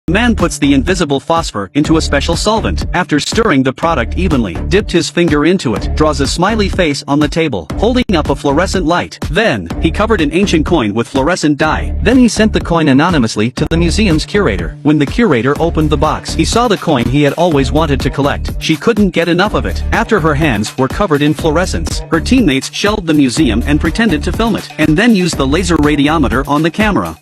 Man puts the invisible phosphor into a special solvent. After stirring the product evenly, dipped his finger into it, draws a smiley face on the table, holding up a fluorescent light. Then, he covered an ancient coin with fluorescent dye. Then he sent the coin anonymously to the museum's curator. When the curator opened the box, he saw the coin he had always wanted to collect. She couldn't get enough of it. After her hands were covered in fluorescence, her teammates shelled the museum and pretended to film it, and then used the laser radiometer on the camera,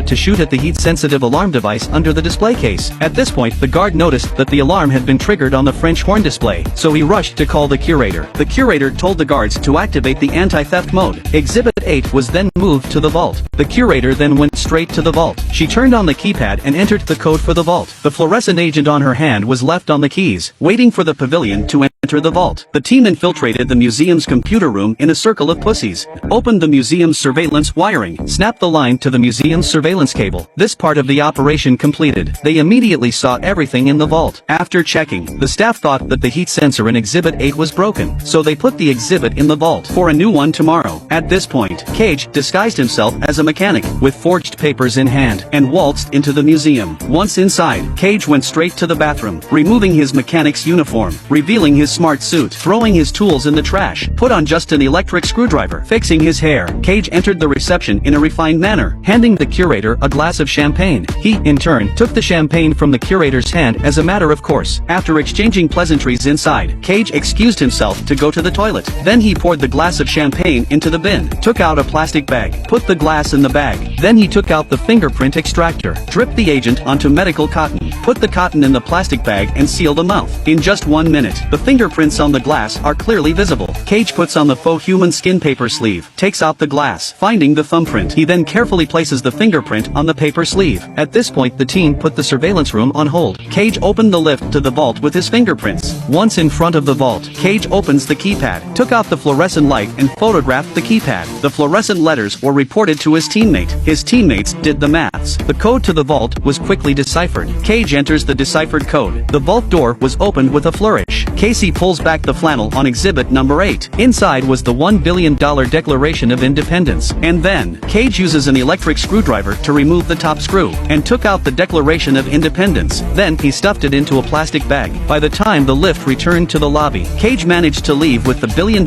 to shoot at the heat-sensitive alarm device under the display case. At this point, the guard noticed that the alarm had been triggered on the French horn display, so he rushed to call the curator. The curator told the guards to activate the anti-theft mode. Exhibit 8 was then moved to the vault. The curator then went straight to the vault. She turned on the keypad and entered the code for the vault. The fluorescent agent on her hand was left on the keys, waiting for the pavilion to enter the vault. The team infiltrated the museum's computer room in a circle of pussies, opened the museum's surveillance wiring, snapped the line to the museum's surveillance cable. This part of the operation completed, they immediately saw everything in the vault. After checking, the staff thought that the heat sensor in Exhibit 8 was broken, so they put the exhibit in the vault for a new one tomorrow. At this point, Cage disguised himself as a mechanic, with forged papers in hand, and waltzed into the museum. Once inside, Cage went straight to the bathroom, removing his mechanic's uniform, revealing his smart suit, throwing his tools in the trash, put on just an electric screwdriver, fixing his hair. Cage entered the reception in a refined manner, handing the curator a glass of champagne. He, in turn, took the champagne from the curator's hand as a matter of course. After exchanging pleasantries inside, Cage excused himself to go to the toilet. Then he poured the glass of champagne into the bin, took out a plastic bag, put the glass in the bag. Then he took out the fingerprint extractor, dripped the agent onto medical cotton, put the cotton in the plastic bag and sealed the mouth. In just 1 minute, the fingerprints on the glass are clearly visible. Cage puts on the faux human skin paper sleeve, takes out the glass, finding the thumbprint. He then carefully places the fingerprint on the paper sleeve. At this point, the team put the surveillance room on hold. Cage opened the lift to the vault with his fingerprints. Once in front of the vault, Cage opens the keypad, took out the fluorescent light and photographed the keypad. The fluorescent letters were reported to his teammate. His teammates did the maths. The code to the vault was quickly deciphered. Cage enters the deciphered code. The vault door was opened with a flourish. Casey pulls back the flannel on exhibit number 8. Inside was the $1 billion Declaration of Independence. And then, Cage uses an electric screwdriver to remove the top screw, and took out the Declaration of Independence. Then he stuffed it into a plastic bag. By the time the lift returned to the lobby, Cage managed to leave with the $1 billion